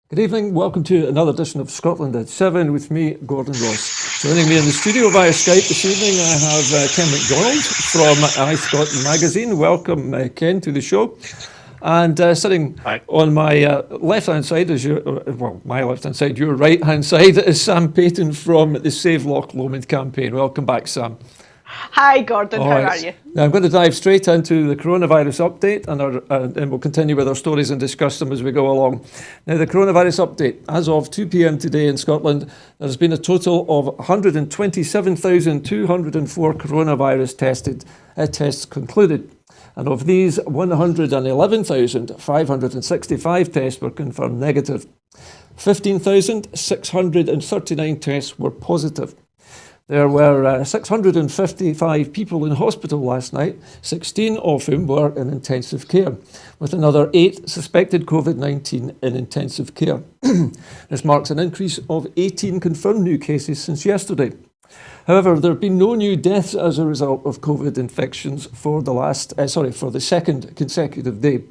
Good evening, welcome to another edition of Scotland at 7 with me, Gordon Ross. Joining me in the studio via Skype this evening, I have Ken MacDonald from iScot magazine. Welcome, Ken, to the show. And sitting Hi. on my left-hand side, my left-hand side, your right-hand side, is Sam Payton from the Save Loch Lomond campaign. Welcome back, Sam. Hi, Gordon. How are you? Now I'm going to dive straight into the coronavirus update, and we'll continue with our stories and discuss them as we go along. Now, the coronavirus update. As of 2 p.m. today in Scotland, there has been a total of 127,204 coronavirus tests concluded. And of these, 111,565 tests were confirmed negative. 15,639 tests were positive. There were 655 people in hospital last night, 16 of whom were in intensive care, with another 8 suspected COVID-19 in intensive care. This marks an increase of 18 confirmed new cases since yesterday. However, there have been no new deaths as a result of COVID infections for the second consecutive day.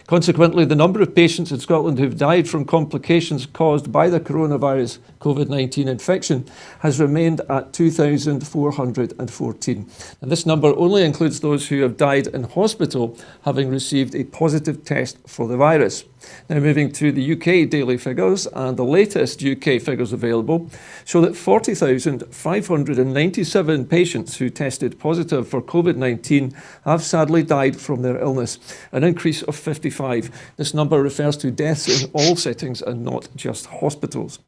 Consequently, the number of patients in Scotland who've died from complications caused by the coronavirus COVID-19 infection has remained at 2,414. And this number only includes those who have died in hospital having received a positive test for the virus. Now, moving to the UK daily figures, and the latest UK figures available show that 40,597 patients who tested positive for COVID-19 have sadly died from their illness, an increase of 55. This number refers to deaths in all settings and not just hospitals.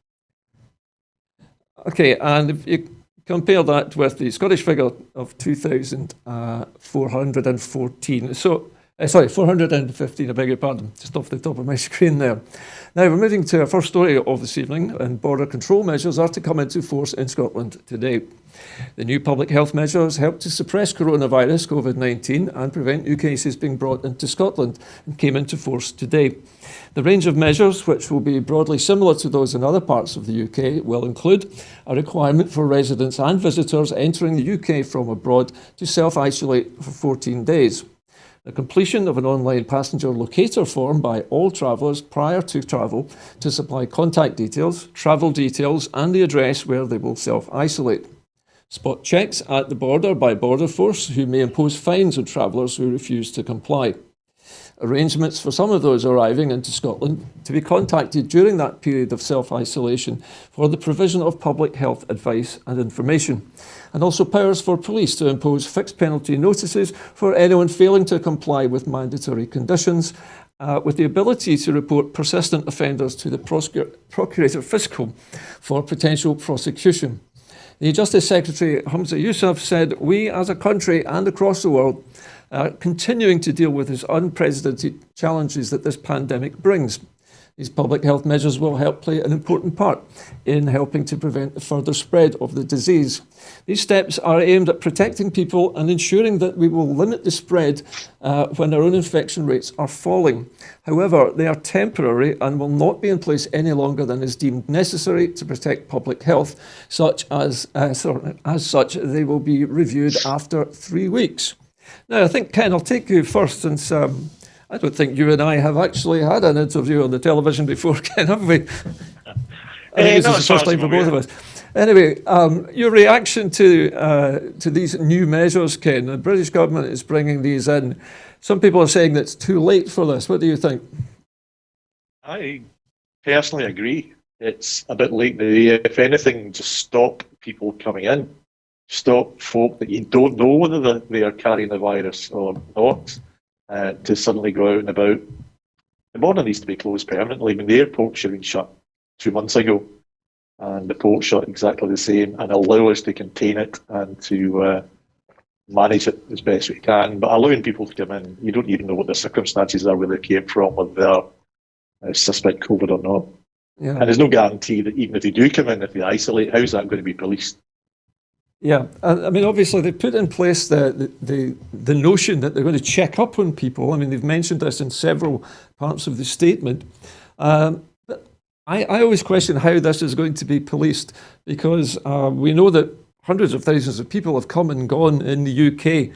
Okay, and if you compare that with the Scottish figure of 2,414. 415, I beg your pardon, just off the top of my screen there. Now we're moving to our first story of this evening, and border control measures are to come into force in Scotland today. The new public health measures help to suppress coronavirus COVID-19 and prevent new cases being brought into Scotland and came into force today. The range of measures, which will be broadly similar to those in other parts of the UK, will include a requirement for residents and visitors entering the UK from abroad to self-isolate for 14 days. The completion of an online passenger locator form by all travellers prior to travel to supply contact details, travel details and the address where they will self-isolate. Spot checks at the border by Border Force, who may impose fines on travellers who refuse to comply. Arrangements for some of those arriving into Scotland to be contacted during that period of self-isolation for the provision of public health advice and information. And also powers for police to impose fixed penalty notices for anyone failing to comply with mandatory conditions, with the ability to report persistent offenders to the Procurator Fiscal for potential prosecution. The Justice Secretary Humza Yousaf said, "We as a country and across the world are continuing to deal with these unprecedented challenges that this pandemic brings. These public health measures will help play an important part in helping to prevent the further spread of the disease. These steps are aimed at protecting people and ensuring that we will limit the spread when our own infection rates are falling. However, they are temporary and will not be in place any longer than is deemed necessary to protect public health. As such, they will be reviewed after 3 weeks." Now, I think, Ken, I'll take you first, since I don't think you and I have actually had an interview on the television before, Ken, have we? I think this is the first time for both of us. Anyway, your reaction to these new measures, Ken. The British government is bringing these in. Some people are saying that it's too late for this. What do you think? I personally agree. It's a bit late now. If anything, just stop people coming in. Stop folk that you don't know whether they are carrying the virus or not to suddenly go out and about. The border needs to be closed permanently. I mean, the airport should have been shut 2 months ago, and the port shut exactly the same, and allow us to contain it and to manage it as best we can. But allowing people to come in, you don't even know what the circumstances are, where they came from, whether they are suspect COVID or not. Yeah. And there's no guarantee that even if they do come in, if they isolate, how's that going to be policed? Yeah, I mean, obviously they put in place the notion that they're going to check up on people. I mean, they've mentioned this in several parts of the statement. But I always question how this is going to be policed, because we know that hundreds of thousands of people have come and gone in the UK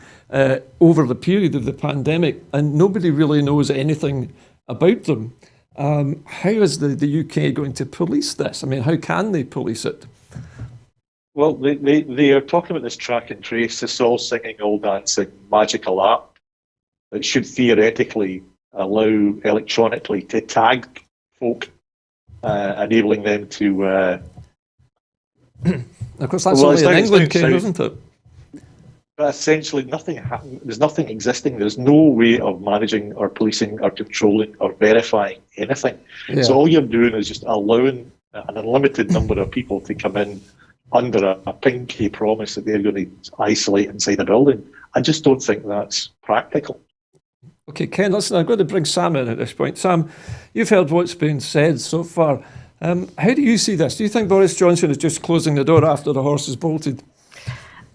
over the period of the pandemic, and nobody really knows anything about them. How is the UK going to police this? I mean, how can they police it? Well, they are talking about this track and trace, this all singing, all dancing magical app that should theoretically allow electronically to tag folk, enabling them to. Of course, that's only in England, Ken, isn't it? But essentially, nothing happened. There's nothing existing. There's no way of managing or policing or controlling or verifying anything. Yeah. So all you're doing is just allowing an unlimited number of people to come in under a pinky promise that they're going to isolate inside a building. I just don't think that's practical. Okay, Ken, listen, I've got to bring Sam in at this point. Sam, you've heard what's been said so far. How do you see this? Do you think Boris Johnson is just closing the door after the horse has bolted?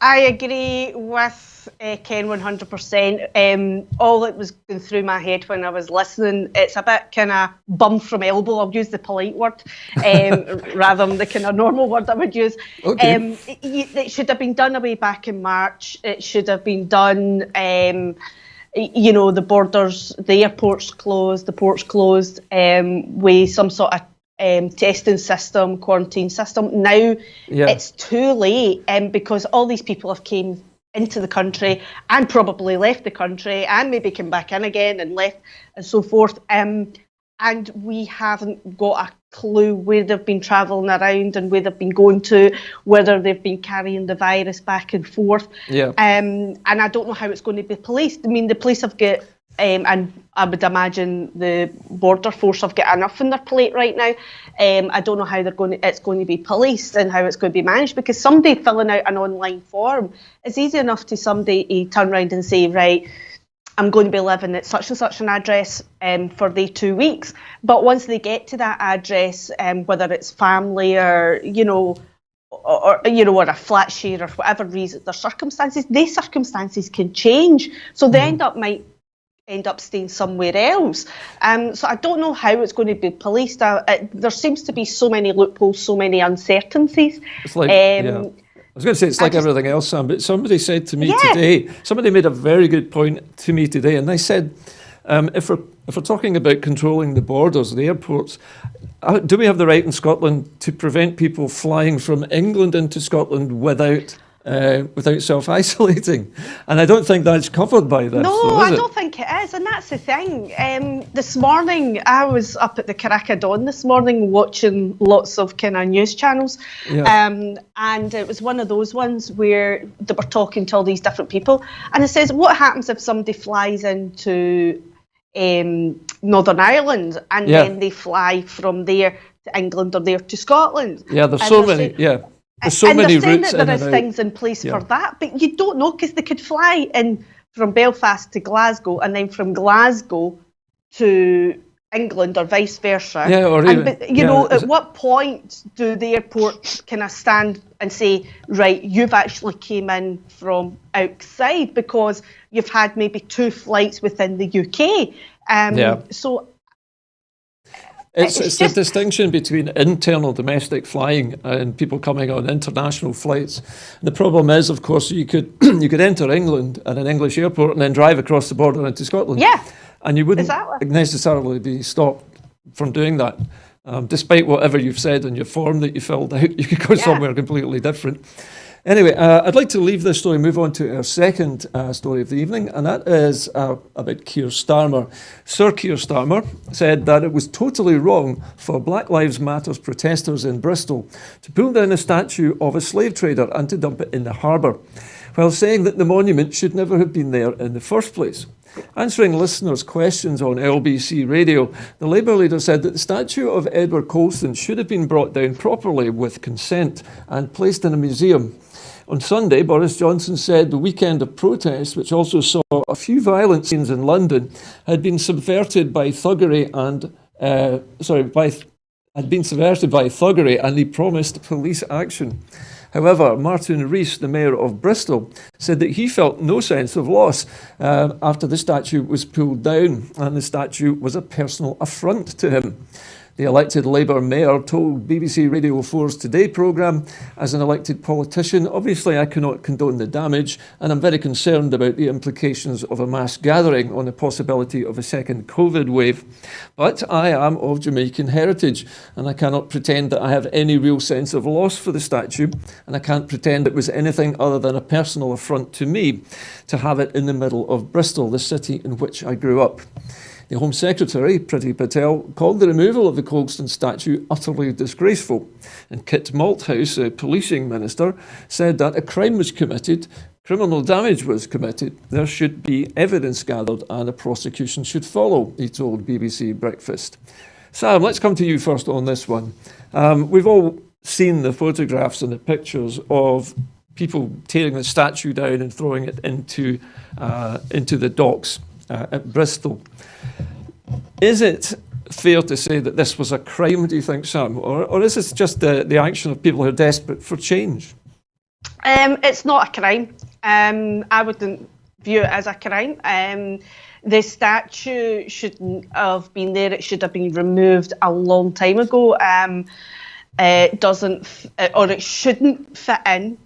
I agree with Ken 100%. All that was going through my head when I was listening, it's a bit kind of bum from elbow. I'll use the polite word rather than the kind of normal word I would use. Okay. It should have been done away back in March. It should have been done, the borders, the airport's closed, the port's closed, with some sort of testing system, quarantine system. Now it's too late, because all these people have came into the country and probably left the country and maybe come back in again and left and so forth. And we haven't got a clue where they've been travelling around and where they've been going to, whether they've been carrying the virus back and forth. And I don't know how it's going to be policed. I mean, the police have got and I would imagine the border force have got enough on their plate right now. I don't know how it's going to be policed and how it's going to be managed, because somebody filling out an online form is easy enough to somebody turn around and say, right, I'm going to be living at such and such an address for the 2 weeks. But once they get to that address, whether it's family or or a flat share or whatever reason, their circumstances, can change. So they might end up staying somewhere else. So I don't know how it's going to be policed. There seems to be so many loopholes, so many uncertainties. It's like, I was going to say it's like everything else, Sam, but somebody said to me today, somebody made a very good point to me today, and they said, if we're talking about controlling the borders, the airports, do we have the right in Scotland to prevent people flying from England into Scotland without self-isolating? And I don't think that's covered by this. No, I don't think it is, and that's the thing. This morning, I was up at the Caracca Dawn this morning watching lots of kind of news channels, and it was one of those ones where they were talking to all these different people, and it says, what happens if somebody flies into Northern Ireland and then they fly from there to England or there to Scotland? Yeah, there's so many, There's so many routes that there is things in place for that, but you don't know, because they could fly in from Belfast to Glasgow and then from Glasgow to England or vice versa. Yeah, or even, at what point do the airports kind of stand and say, right, you've actually came in from outside because you've had maybe 2 flights within the UK? So It's the distinction between internal domestic flying and people coming on international flights. And the problem is, of course, you could enter England at an English airport and then drive across the border into Scotland. And you wouldn't necessarily be stopped from doing that. Despite whatever you've said in your form that you filled out, you could go somewhere completely different. Anyway, I'd like to leave this story, move on to our second story of the evening, and that is about Keir Starmer. Sir Keir Starmer said that it was totally wrong for Black Lives Matter protesters in Bristol to pull down a statue of a slave trader and to dump it in the harbour, while saying that the monument should never have been there in the first place. Answering listeners' questions on LBC Radio, the Labour leader said that the statue of Edward Colston should have been brought down properly with consent and placed in a museum. On Sunday, Boris Johnson said the weekend of protests, which also saw a few violent scenes in London, had been subverted by thuggery and he promised police action. However, Martin Rees, the mayor of Bristol, said that he felt no sense of loss after the statue was pulled down, and the statue was a personal affront to him. The elected Labour mayor told BBC Radio 4's Today programme, as an elected politician, obviously I cannot condone the damage, and I'm very concerned about the implications of a mass gathering on the possibility of a second COVID wave. But I am of Jamaican heritage, and I cannot pretend that I have any real sense of loss for the statue, and I can't pretend it was anything other than a personal affront to me to have it in the middle of Bristol, the city in which I grew up. The Home Secretary, Priti Patel, called the removal of the Colston statue utterly disgraceful. And Kit Malthouse, a policing minister, said that a crime was committed, criminal damage was committed, there should be evidence gathered and a prosecution should follow, he told BBC Breakfast. Sam, let's come to you first on this one. We've all seen the photographs and the pictures of people tearing the statue down and throwing it into the docks at Bristol. Is it fair to say that this was a crime, do you think, Sam? Or is this just the action of people who are desperate for change? It's not a crime. I wouldn't view it as a crime. The statue shouldn't have been there. It should have been removed a long time ago. It doesn't, or it shouldn't fit in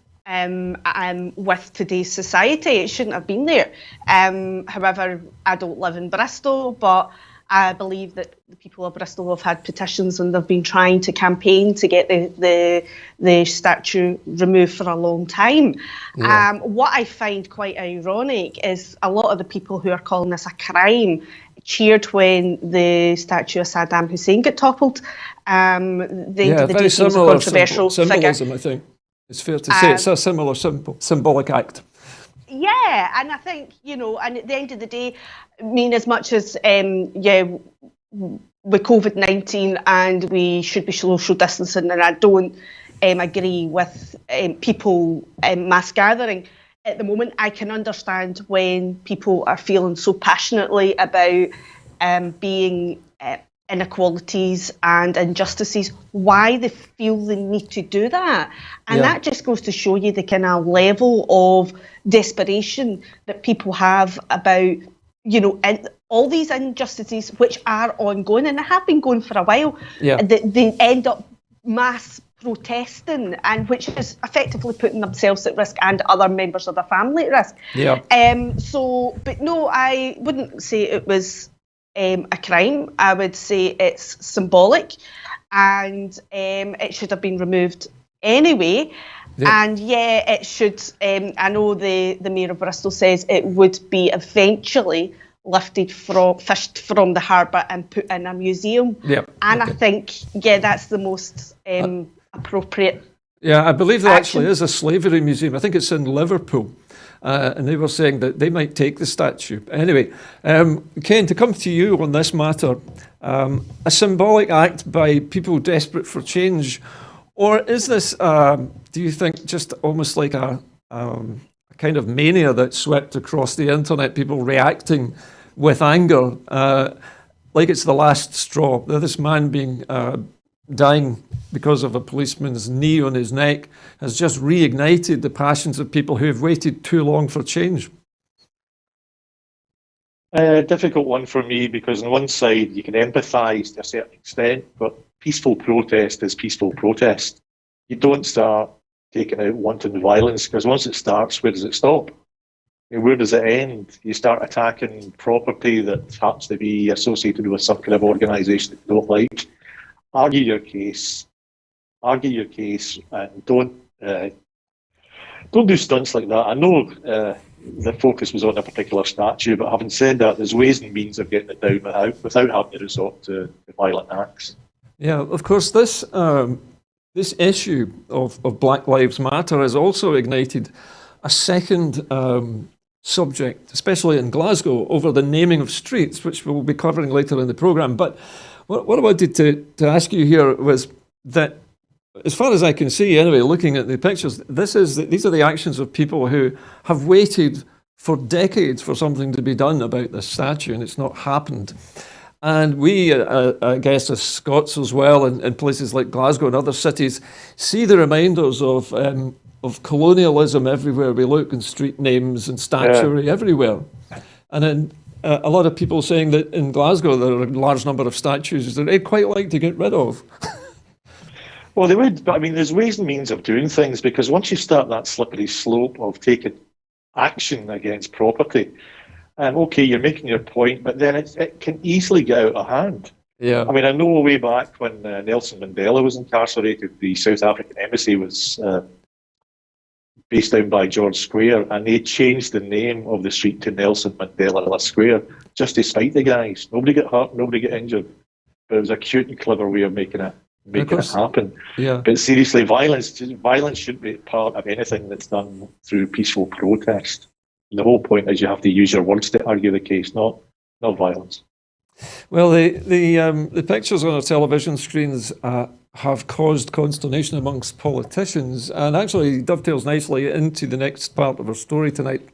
with today's society. It shouldn't have been there. However, I don't live in Bristol, but I believe that the people of Bristol have had petitions and they've been trying to campaign to get the statue removed for a long time. Yeah. What I find quite ironic is a lot of the people who are calling this a crime cheered when the statue of Saddam Hussein got toppled. Very similar controversial symbolism, I think. It's fair to say it's a similar symbolic act. Yeah, and I think, and at the end of the day, I mean, as much as, with COVID-19 and we should be social distancing, and I don't agree with people mass gathering, at the moment I can understand when people are feeling so passionately about being inequalities and injustices, why they feel the need to do that. And that just goes to show you the kind of level of desperation that people have about, all these injustices which are ongoing and have been going for a while. Yeah. They end up mass protesting, and which is effectively putting themselves at risk and other members of their family at risk. Yeah. But no, I wouldn't say it was a crime. I would say it's symbolic, and it should have been removed anyway. Yeah. And it should. I know the Mayor of Bristol says it would be eventually fished from the harbour and put in a museum. Yeah. And I think that's the most appropriate. Yeah, I believe there actually is a slavery museum. I think it's in Liverpool. And they were saying that they might take the statue. Anyway, Ken, to come to you on this matter, a symbolic act by people desperate for change, or is this, do you think, just almost like a kind of mania that swept across the internet, people reacting with anger, like it's the last straw? This man being dying because of a policeman's knee on his neck has just reignited the passions of people who have waited too long for change. Difficult one for me, because on one side you can empathise to a certain extent, but peaceful protest is peaceful protest. You don't start taking out wanton violence, because once it starts, where does it stop? Where does it end? You start attacking property that happens to be associated with some kind of organisation that you don't like. Argue your case, and don't do stunts like that. I know the focus was on a particular statue, but having said that, there's ways and means of getting it down without having to resort to violent acts. Yeah, of course, this issue of Black Lives Matter has also ignited a second subject, especially in Glasgow, over the naming of streets, which we'll be covering later in the programme. But what I wanted to ask you here was that, as far as I can see, anyway, looking at the pictures, these are the actions of people who have waited for decades for something to be done about this statue, and it's not happened. And we, I guess, as Scots as well, in places like Glasgow and other cities, see the reminders of colonialism everywhere we look, and street names and statuary everywhere. And a lot of people saying that in Glasgow there are a large number of statues that they'd quite like to get rid of. Well, they would, but I mean, there's ways and means of doing things, because once you start that slippery slope of taking action against property, okay, you're making your point, but then it can easily get out of hand. Yeah. I mean, I know way back when Nelson Mandela was incarcerated, the South African embassy was based down by George Square, and they changed the name of the street to Nelson Mandela Square just to spite the guys. Nobody got hurt, nobody got injured, but it was a cute and clever way of making it happen. Yeah. But seriously, violence shouldn't be part of anything that's done through peaceful protest. And the whole point is you have to use your words to argue the case, not violence. Well, the pictures on our television screens have caused consternation amongst politicians, and actually dovetails nicely into the next part of our story tonight.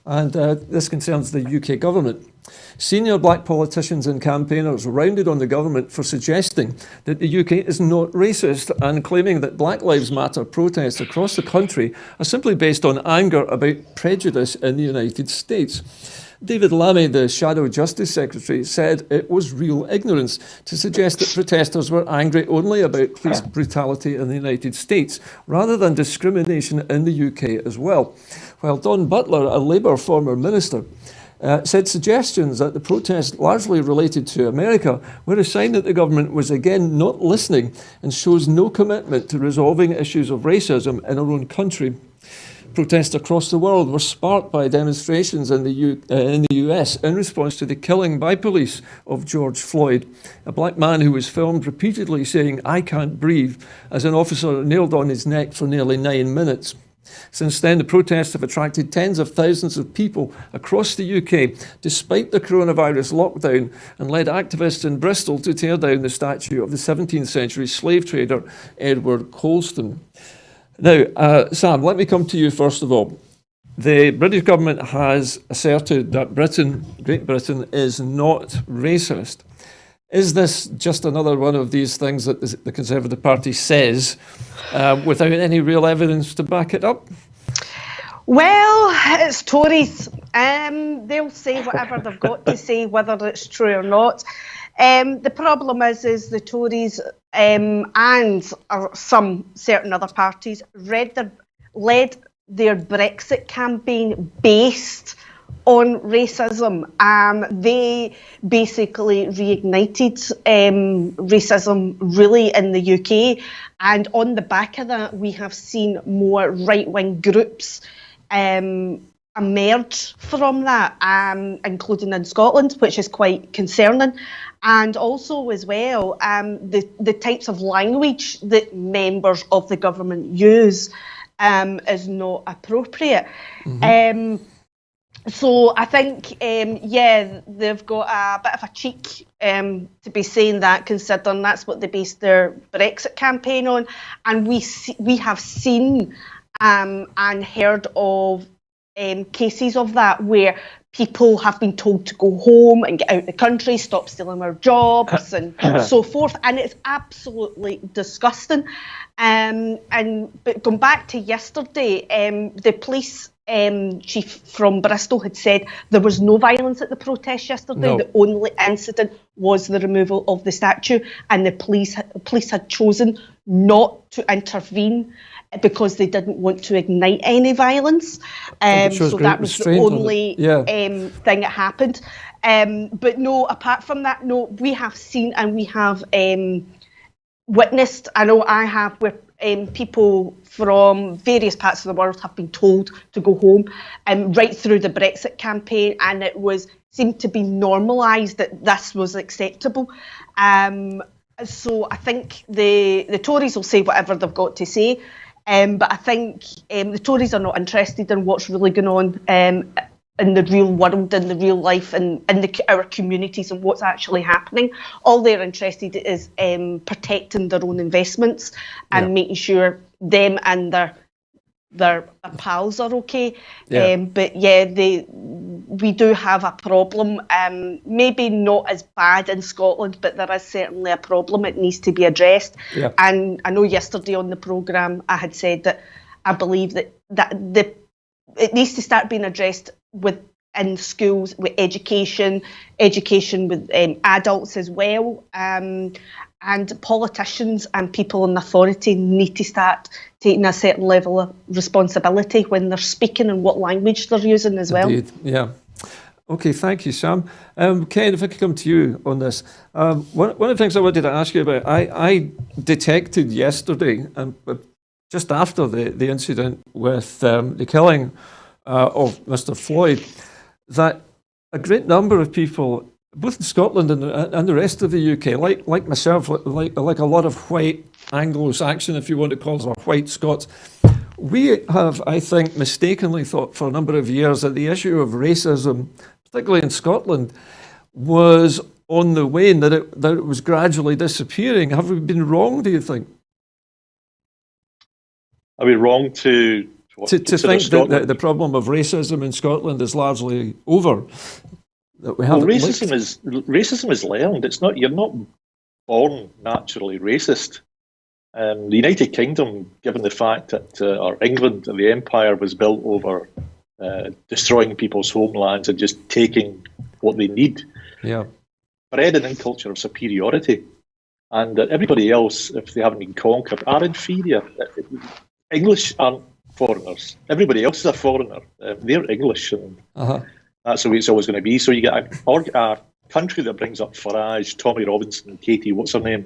And this concerns the UK government. Senior black politicians and campaigners rounded on the government for suggesting that the UK is not racist, and claiming that Black Lives Matter protests across the country are simply based on anger about prejudice in the United States. David Lammy, the Shadow Justice Secretary, said it was real ignorance to suggest that protesters were angry only about police brutality in the United States, rather than discrimination in the UK as well. While Don Butler, a Labour former minister, said suggestions that the protest largely related to America were a sign that the government was again not listening and shows no commitment to resolving issues of racism in our own country. Protests across the world were sparked by demonstrations in the US in response to the killing by police of George Floyd, a black man who was filmed repeatedly saying, "I can't breathe," as an officer knelt on his neck for nearly 9 minutes. Since then, the protests have attracted tens of thousands of people across the UK, despite the coronavirus lockdown, and led activists in Bristol to tear down the statue of the 17th century slave trader Edward Colston. Now, Sam, let me come to you first of all. The British government has asserted that Great Britain, is not racist. Is this just another one of these things that the Conservative Party says without any real evidence to back it up? Well, it's Tories. They'll say whatever they've got to say, whether it's true or not. The problem is the Tories and some certain other parties led their Brexit campaign based on racism. They basically reignited racism really in the UK, and on the back of that we have seen more right-wing groups emerge from that, including in Scotland, which is quite concerning. And also as well, the types of language that members of the government use is not appropriate. Mm-hmm. So I think, they've got a bit of a cheek to be saying that, considering that's what they based their Brexit campaign on. And we have seen and heard of cases of that where people have been told to go home and get out of the country, stop stealing their jobs and so forth. And it's absolutely disgusting. But going back to yesterday, the police chief from Bristol had said there was no violence at the protest yesterday. No. The only incident was the removal of the statue, and the police had chosen not to intervene because they didn't want to ignite any violence. So that was the only thing that happened. But no, apart from that, no, we have seen and we have witnessed, I know I have, where people from various parts of the world have been told to go home right through the Brexit campaign, and it seemed to be normalised that this was acceptable. So I think the Tories will say whatever they've got to say, but I think the Tories are not interested in what's really going on in the real world, in the real life, and in our communities and what's actually happening. All they're interested in is protecting their own investments and making sure them and their pals are okay. But we do have a problem, maybe not as bad in Scotland, but there is certainly a problem. It needs to be addressed. And I know yesterday on the programme I had said that I believe that it needs to start being addressed in schools with education with adults as well. And politicians and people in authority need to start taking a certain level of responsibility when they're speaking and what language they're using as well. Indeed, yeah. Okay, thank you, Sam. Ken, if I could come to you on this. One of the things I wanted to ask you about, I detected yesterday, just after the incident with the killing of Mr. Floyd, that a great number of people, both in Scotland and the rest of the UK, like myself, like a lot of white Anglo-Saxon, if you want to call us, or white Scots, we have, I think, mistakenly thought for a number of years that the issue of racism, particularly in Scotland, was on the wane, that it was gradually disappearing. Have we been wrong, do you think? Are we wrong to think that the problem of racism in Scotland is largely over? That we racism is learned. It's not, you're not born naturally racist. The United Kingdom, given the fact that or England, the empire was built over destroying people's homelands and just taking what they need, bred an culture of superiority, and that everybody else, if they haven't been conquered, are inferior. English aren't foreigners. Everybody else is a foreigner. They're English, and that's the way it's always going to be. So you get a country that brings up Farage, Tommy Robinson, Katie, what's her name?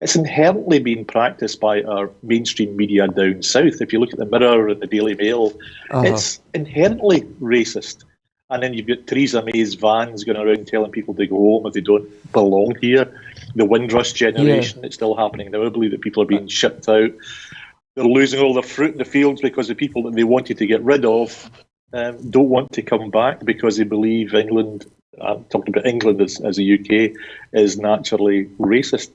It's inherently being practiced by our mainstream media down south. If you look at the Mirror and the Daily Mail, it's inherently racist. And then you've got Theresa May's vans going around telling people to go home if they don't belong here. The Windrush generation, it's still happening now. I believe that people are being shipped out. They're losing all their fruit in the fields because the people that they wanted to get rid of don't want to come back because they believe England, I'm talking about England as a UK, is naturally racist.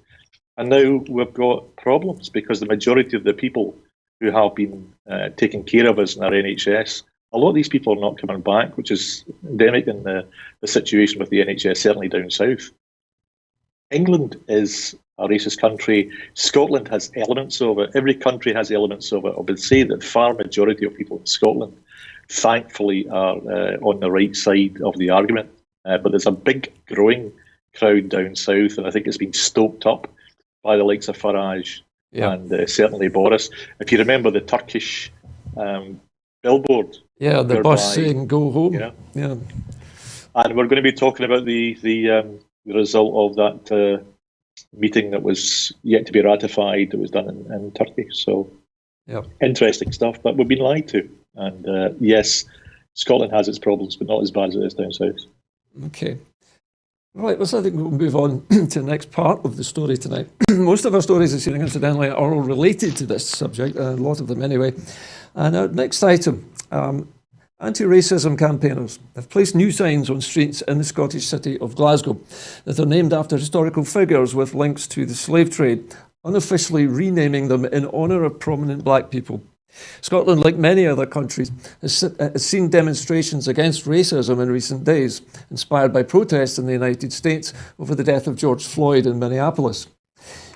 And now we've got problems because the majority of the people who have been taking care of us in our NHS, a lot of these people are not coming back, which is endemic in the situation with the NHS, certainly down south. England is a racist country. Scotland has elements of it. Every country has elements of it. I would say that the far majority of people in Scotland, thankfully, are on the right side of the argument. But there's a big growing crowd down south, and I think it's been stoked up by the likes of Farage and certainly Boris. If you remember the Turkish billboard. Yeah, the bus saying go home. Yeah. And we're going to be talking about the result of that meeting that was yet to be ratified, that was done in Turkey. So interesting stuff, but we've been lied to. And yes, Scotland has its problems, but not as bad as it is down south. Okay. Right, well, so I think we'll move on to the next part of the story tonight. Most of our stories this evening, incidentally, are all related to this subject, a lot of them anyway. And our next item, anti-racism campaigners have placed new signs on streets in the Scottish city of Glasgow that are named after historical figures with links to the slave trade, unofficially renaming them in honour of prominent black people. Scotland, like many other countries, has seen demonstrations against racism in recent days, inspired by protests in the United States over the death of George Floyd in Minneapolis.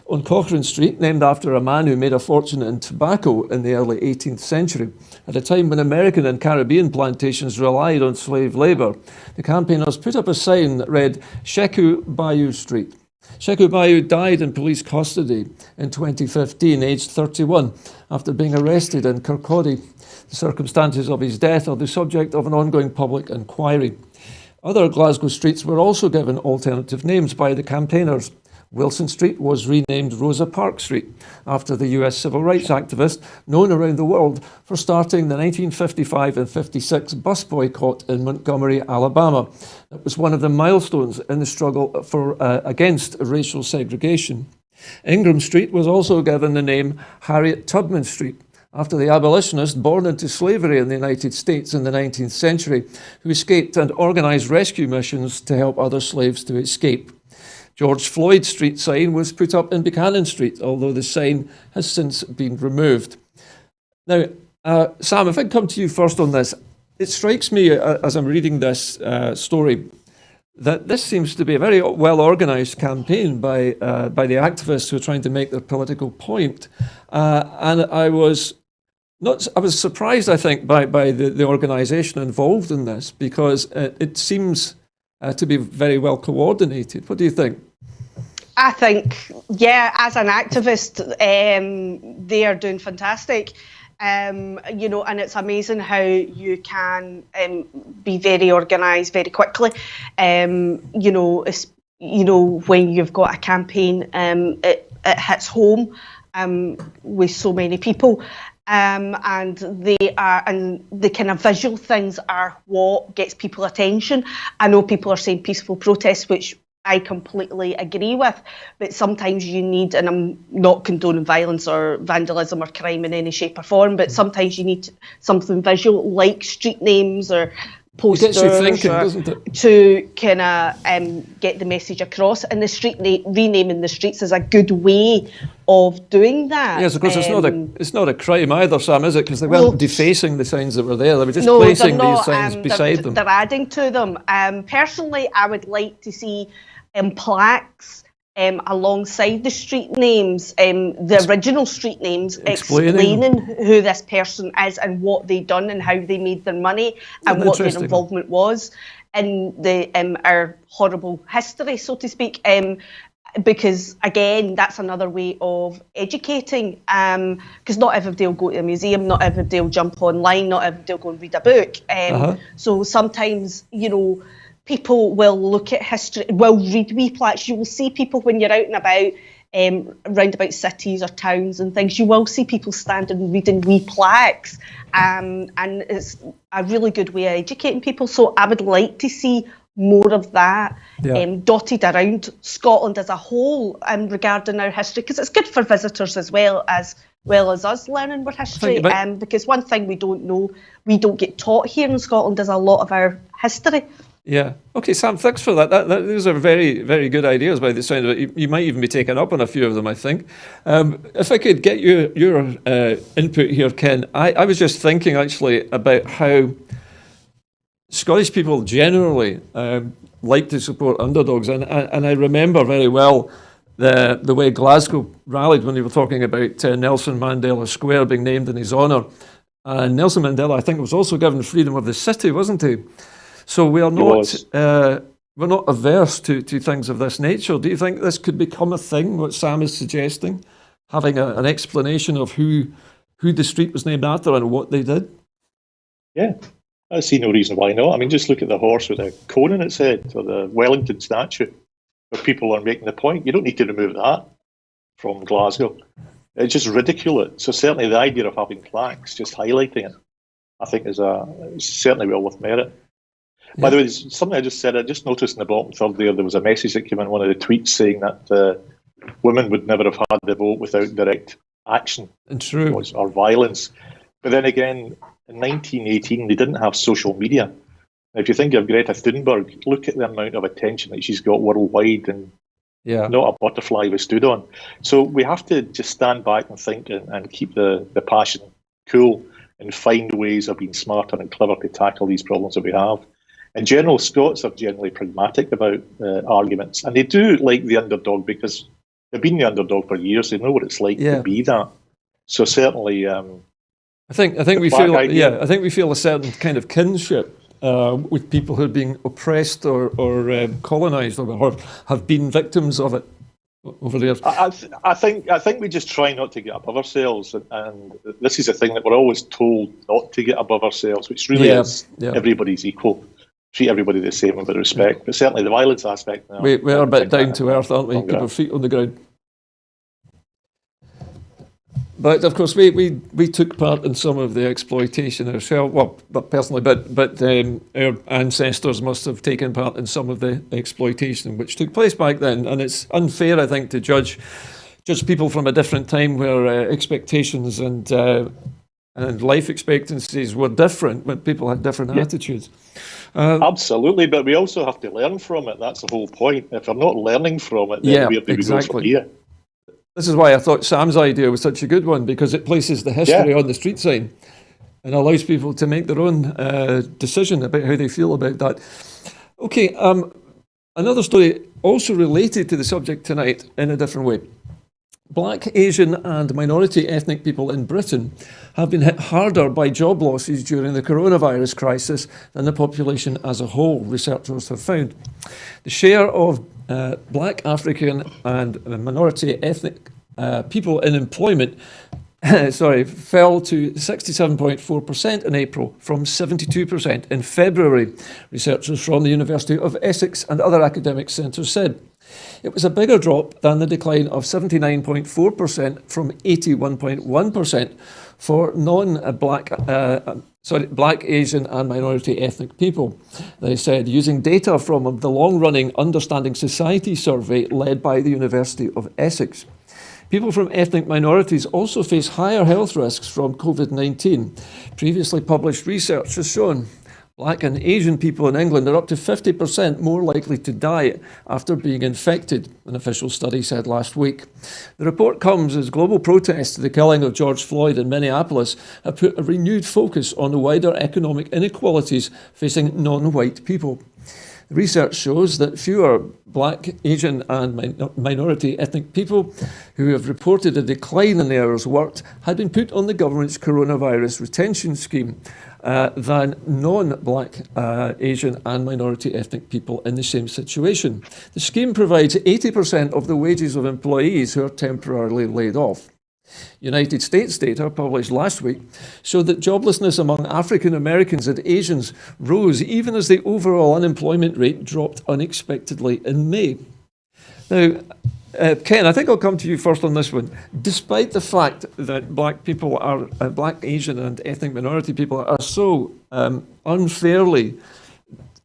On Cochrane Street, named after a man who made a fortune in tobacco in the early 18th century, at a time when American and Caribbean plantations relied on slave labour, the campaigners put up a sign that read, Sheku Bayou Street. Sheku Bayou died in police custody in 2015, aged 31, after being arrested in Kirkcaldy. The circumstances of his death are the subject of an ongoing public inquiry. Other Glasgow streets were also given alternative names by the campaigners. Wilson Street was renamed Rosa Parks Street after the US civil rights activist known around the world for starting the 1955 and 56 bus boycott in Montgomery, Alabama. It was one of the milestones in the struggle against racial segregation. Ingram Street was also given the name Harriet Tubman Street after the abolitionist born into slavery in the United States in the 19th century who escaped and organised rescue missions to help other slaves to escape. George Floyd Street sign was put up in Buchanan Street, although the sign has since been removed. Now, Sam, if I come to you first on this, it strikes me as I'm reading this story that this seems to be a very well-organised campaign by the activists who are trying to make their political point. And I was I was surprised, I think, by the organisation involved in this, because it seems to be very well coordinated. What do you think? I think, yeah, as an activist, they are doing fantastic. And it's amazing how you can be very organised very quickly. When you've got a campaign, it hits home with so many people. And the kind of visual things are what gets people attention. I know people are saying peaceful protests, which I completely agree with, but sometimes you need, and I'm not condoning violence or vandalism or crime in any shape or form, but sometimes you need something visual like street names or posters, it gets you thinking, doesn't it? To kind of get the message across. And the renaming the streets is a good way of doing that. Yes, of course, it's not a crime either, Sam, is it? Because they weren't defacing the signs that were there; they were just placing these signs beside them. They're adding to them. Personally, I would like to see plaques alongside the street names, the original street names, explaining who this person is and what they done and how they made their money and what their involvement was in our horrible history, so to speak. Because again, that's another way of educating. Because not everybody will go to a museum, not everybody will jump online, not everybody will go and read a book. So sometimes, people will look at history, will read wee plaques. You will see people when you're out and about, round about cities or towns and things, you will see people standing reading wee plaques. And it's a really good way of educating people. So I would like to see more of that dotted around Scotland as a whole regarding our history, because it's good for visitors as well as us learning our history. Because one thing we don't know, we don't get taught here in Scotland, is a lot of our history. Yeah. Okay, Sam, thanks for that. Those are very, very good ideas by the sound of it. You might even be taken up on a few of them, I think. If I could get your input here, Ken, I was just thinking actually about how Scottish people generally like to support underdogs. And I remember very well the way Glasgow rallied when they were talking about Nelson Mandela Square being named in his honour. And Nelson Mandela, I think, was also given freedom of the city, wasn't he? So we're not averse to things of this nature. Do you think this could become a thing, what Sam is suggesting, having an explanation of who the street was named after and what they did? Yeah, I see no reason why not. I mean, just look at the horse with a cone in its head, or the Wellington statue, where people are making the point. You don't need to remove that from Glasgow. It's just ridicule it. So certainly the idea of having plaques, just highlighting it, I think is certainly well worth merit. Yeah. By the way, something I just said, I just noticed in the bottom third there was a message that came in one of the tweets saying that women would never have had the vote without direct action or violence. But then again, in 1918, they didn't have social media. Now, if you think of Greta Thunberg, look at the amount of attention that she's got worldwide, and not a butterfly was stood on. So we have to just stand back and think and keep the passion cool and find ways of being smarter and clever to tackle these problems that we have. In general, Scots are generally pragmatic about arguments, and they do like the underdog because they've been the underdog for years. They know what it's like to be that. So certainly, I think we feel I think we feel a certain kind of kinship with people who are being oppressed or colonised or have been victims of it over the years. I think we just try not to get above ourselves, and this is a thing that we're always told not to get above ourselves, which really is everybody's equal. Treat everybody the same and with respect. But certainly the violence aspect now. We are a bit down to earth, aren't we? Keep our feet on the ground. But of course, we took part in some of the exploitation ourselves. Well, not personally, but our ancestors must have taken part in some of the exploitation which took place back then. And it's unfair, I think, to judge people from a different time where expectations and life expectancies were different when people had different attitudes. Absolutely, but we also have to learn from it. That's the whole point. If we're not learning from it, then where do we go from here? This is why I thought Sam's idea was such a good one, because it places the history on the street sign and allows people to make their own decision about how they feel about that. Okay, another story also related to the subject tonight in a different way. Black, Asian and minority ethnic people in Britain have been hit harder by job losses during the coronavirus crisis than the population as a whole, researchers have found. The share of Black, African and minority ethnic people in employment fell to 67.4% in April from 72% in February, researchers from the University of Essex and other academic centres said. It was a bigger drop than the decline of 79.4% from 81.1% for Black, Asian and minority ethnic people, they said, using data from the long-running Understanding Society survey led by the University of Essex. People from ethnic minorities also face higher health risks from COVID-19. Previously published research has shown Black and Asian people in England are up to 50% more likely to die after being infected, an official study said last week. The report comes as global protests to the killing of George Floyd in Minneapolis have put a renewed focus on the wider economic inequalities facing non-white people. The research shows that fewer Black, Asian and minority ethnic people who have reported a decline in the hours worked had been put on the government's coronavirus retention scheme than non-Black, Asian and minority ethnic people in the same situation. The scheme provides 80% of the wages of employees who are temporarily laid off. United States data published last week showed that joblessness among African Americans and Asians rose even as the overall unemployment rate dropped unexpectedly in May. Now, Ken, I think I'll come to you first on this one. Despite the fact that Black people are, Black, Asian and ethnic minority people are so unfairly,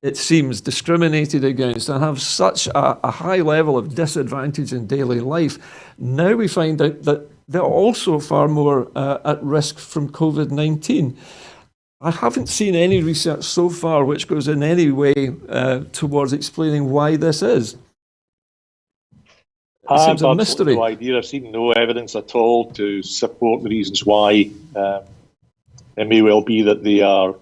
it seems, discriminated against and have such a high level of disadvantage in daily life, now we find out that they're also far more at risk from COVID-19. I haven't seen any research so far which goes in any way towards explaining why this is. It seems a mystery. No idea. I've seen no evidence at all to support the reasons why. It may well be that they are,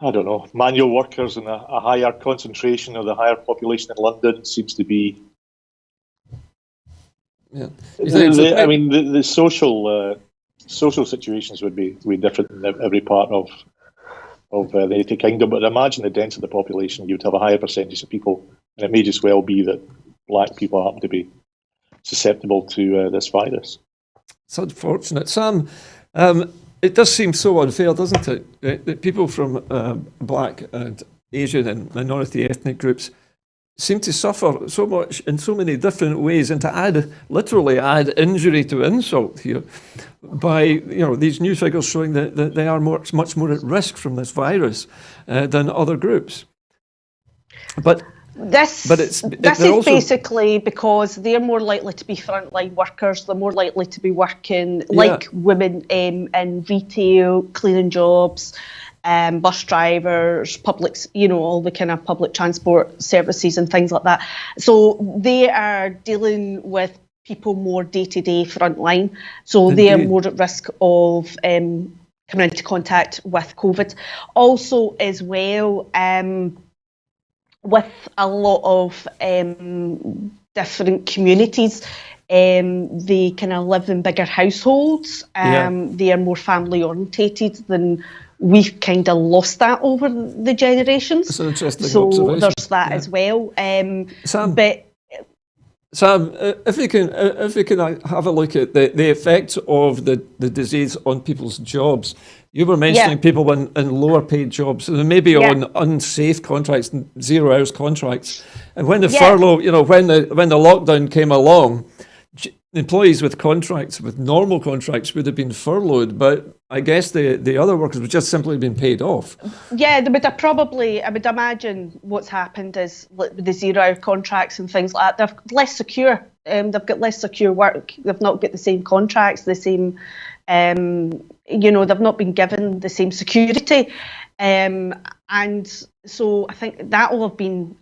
I don't know, manual workers, and a higher concentration of the higher population in London seems to be. Yeah. The social situations would be different in every part of the United Kingdom, but imagine the denser the population, you'd have a higher percentage of people, and it may just well be that Black people happen to be susceptible to this virus. It's unfortunate. Sam, it does seem so unfair, doesn't it, that people from Black and Asian and minority ethnic groups seem to suffer so much in so many different ways, and to literally add injury to insult here by these new figures showing that they are much more at risk from this virus than other groups. But this is also basically because they're more likely to be frontline workers. They're more likely to be working like women in retail, cleaning jobs, bus drivers, all the kind of public transport services and things like that. So they are dealing with people more day-to-day frontline. So they are more at risk of coming into contact with COVID. Also, as well, with a lot of different communities, they kind of live in bigger households. They are more family orientated than we've kind of lost that over the generations. That's an interesting So observation. there's that as well. Sam, if we can have a look at the effects of the disease on people's jobs. You were mentioning people in lower paid jobs, so they may be on unsafe contracts, 0 hours contracts. And when the furlough, when the lockdown came along, employees with contracts, with normal contracts, would have been furloughed, but I guess the other workers would just simply been paid off. Yeah, they would have I would imagine what's happened is the 0 hour contracts and things like that, they're less secure. They've got less secure work. They've not got the same contracts, the same, they've not been given the same security. And so I think that will have been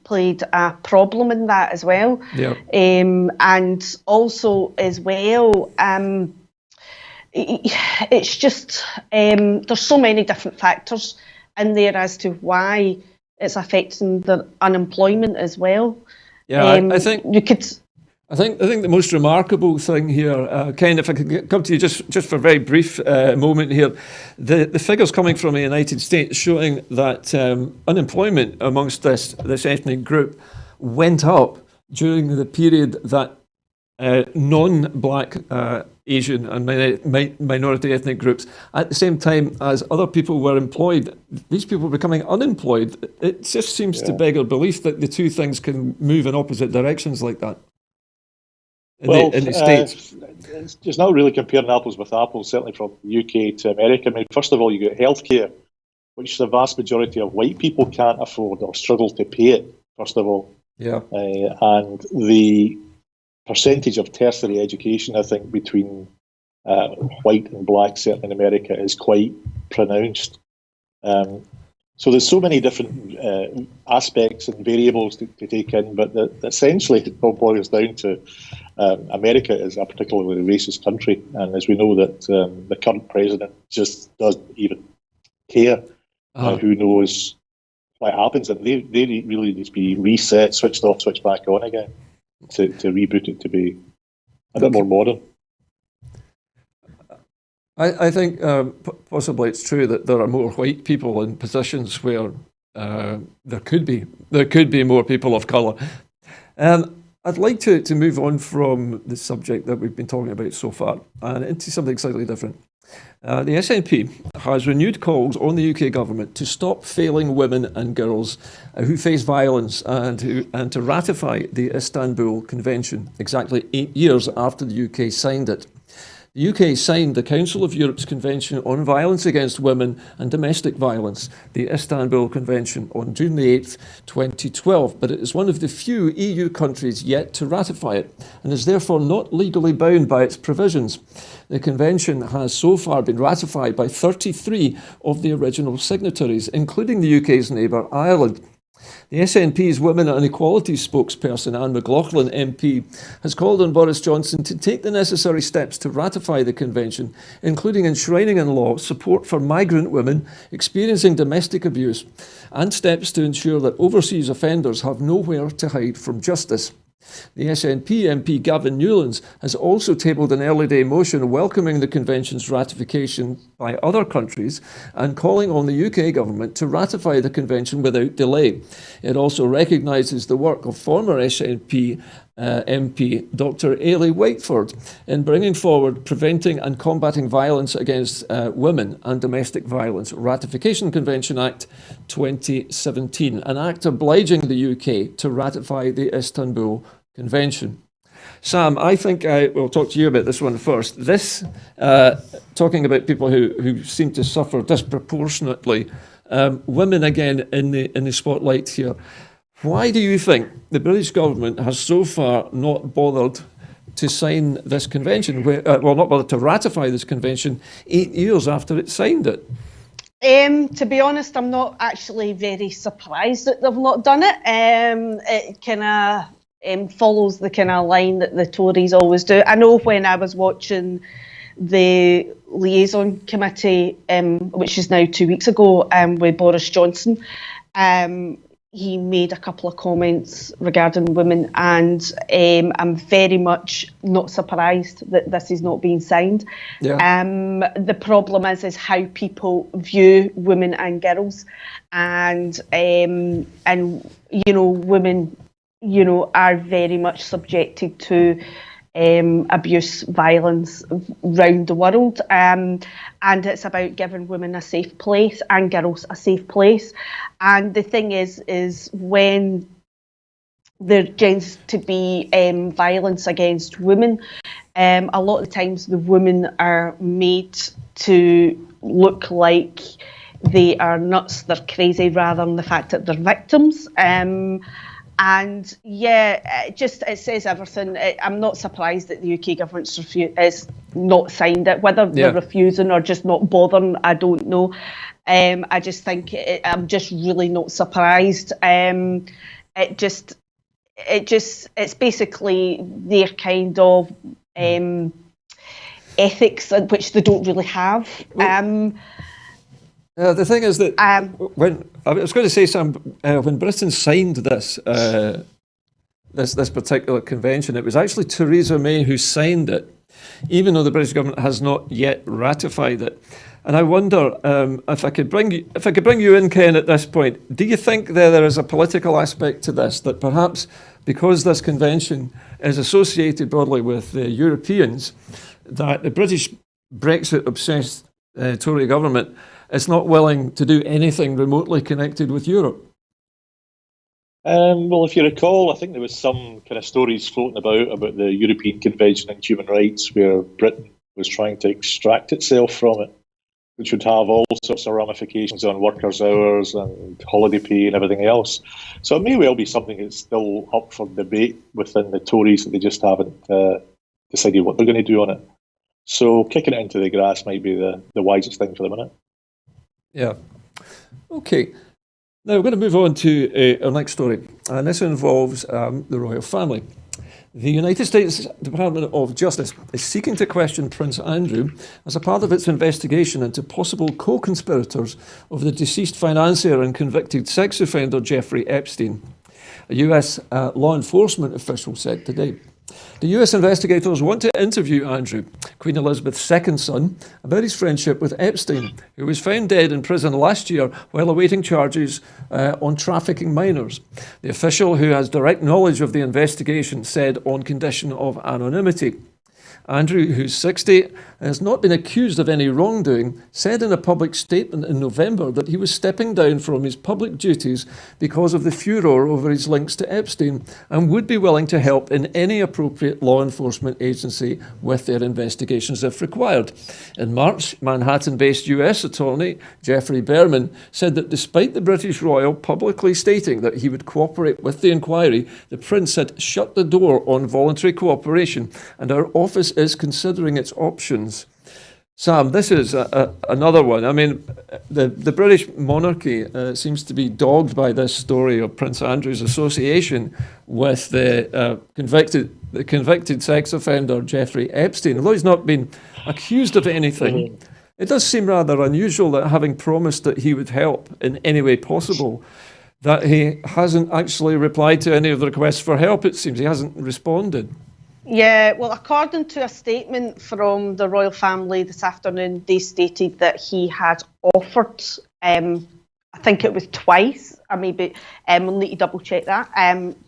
played a problem in that as well. Yeah. And also as well, it's just there's so many different factors in there as to why it's affecting the unemployment as well. Yeah, I think you could. I think the most remarkable thing here, Ken, if I could come to you just for a very brief moment here, the figures coming from the United States showing that unemployment amongst this ethnic group went up during the period that non-black Asian and minority ethnic groups, at the same time as other people were employed, these people were becoming unemployed. It just seems to beg our belief that the two things can move in opposite directions like that. In the States. It's not really comparing apples with apples, certainly from the UK to America. I mean, first of all, you get healthcare, which the vast majority of white people can't afford or struggle to pay it, first of all. Yeah. And the percentage of tertiary education, I think, between white and black, certainly in America, is quite pronounced. So there's so many different aspects and variables to take in, but essentially it all boils down to America is a particularly racist country, and as we know that the current president just doesn't even care. Who knows what happens, and they really need to be reset, switched off, switched back on again to reboot it to be a bit more modern. I think possibly it's true that there are more white people in positions where there could be more people of colour. I'd like to move on from the subject that we've been talking about so far and into something slightly different. The SNP has renewed calls on the UK government to stop failing women and girls who face violence and to ratify the Istanbul Convention exactly 8 years after the UK signed it. The UK signed the Council of Europe's Convention on Violence Against Women and Domestic Violence, the Istanbul Convention, on June the 8th, 2012, but it is one of the few EU countries yet to ratify it and is therefore not legally bound by its provisions. The convention has so far been ratified by 33 of the original signatories, including the UK's neighbour Ireland. The SNP's Women and Equality spokesperson, Anne McLaughlin MP, has called on Boris Johnson to take the necessary steps to ratify the convention, including enshrining in law support for migrant women experiencing domestic abuse and steps to ensure that overseas offenders have nowhere to hide from justice. The SNP MP Gavin Newlands has also tabled an early day motion welcoming the convention's ratification by other countries and calling on the UK government to ratify the convention without delay. It also recognises the work of former SNP MP Dr. Ailey Wakeford in bringing forward Preventing and Combating Violence Against Women and Domestic Violence Ratification Convention Act 2017, an act obliging the UK to ratify the Istanbul Convention. Sam, I think I will talk to you about this one first. This, talking about people who seem to suffer disproportionately, women again in the spotlight here. Why do you think the British government has so far not bothered to sign this convention, not bothered to ratify this convention 8 years after it signed it? To be honest, I'm not actually very surprised that they've not done it. It kind of follows the kind of line that the Tories always do. I know when I was watching the liaison committee, which is now 2 weeks ago, with Boris Johnson, he made a couple of comments regarding women, and I'm very much not surprised that this is not being signed. Yeah. The problem is how people view women and girls, and you know, women, you know, are very much subjected to abuse, violence around the world, and it's about giving women a safe place and girls a safe place. And the thing is when there tends to be violence against women, a lot of the times the women are made to look like they are nuts, they're crazy, rather than the fact that they're victims. And yeah, it says everything. I'm not surprised that the UK government's has not signed it. Whether they're refusing or just not bothering, I don't know. I just think I'm just really not surprised. It's basically their kind of ethics, which they don't really have. The thing is that when I was going to say, Sam, when Britain signed this this particular convention. It was actually Theresa May who signed it, even though the British government has not yet ratified it. And I wonder if I could bring you in, Ken, at this point. Do you think there is a political aspect to this, that perhaps because this convention is associated broadly with the Europeans, that the British Brexit-obsessed Tory government is not willing to do anything remotely connected with Europe? Well, if you recall, I think there was some kind of stories floating about the European Convention on Human Rights, where Britain was trying to extract itself from it, which would have all sorts of ramifications on workers' hours and holiday pay and everything else. So it may well be something that's still up for debate within the Tories, that they just haven't decided what they're going to do on it. So kicking it into the grass might be the wisest thing for the minute. Yeah. Okay. Now we're going to move on to our next story, and this involves the royal family. The United States Department of Justice is seeking to question Prince Andrew as a part of its investigation into possible co-conspirators of the deceased financier and convicted sex offender Jeffrey Epstein. A US law enforcement official said today. The US investigators want to interview Andrew, Queen Elizabeth's second son, about his friendship with Epstein, who was found dead in prison last year while awaiting charges on trafficking minors. The official, who has direct knowledge of the investigation, said on condition of anonymity. Andrew, who's 60, has not been accused of any wrongdoing, said in a public statement in November that he was stepping down from his public duties because of the furor over his links to Epstein and would be willing to help in any appropriate law enforcement agency with their investigations if required. In March, Manhattan-based US attorney Geoffrey Berman said that despite the British royal publicly stating that he would cooperate with the inquiry, the prince had shut the door on voluntary cooperation, and our office is considering its options. Sam, this is another one. I mean, the British monarchy seems to be dogged by this story of Prince Andrew's association with the convicted sex offender Jeffrey Epstein. Although he's not been accused of anything, it does seem rather unusual that, having promised that he would help in any way possible, that he hasn't actually replied to any of the requests for help. It seems he hasn't responded. Yeah, well, according to a statement from the royal family this afternoon, they stated that he had offered, I think it was twice, or maybe, we'll need to double check that,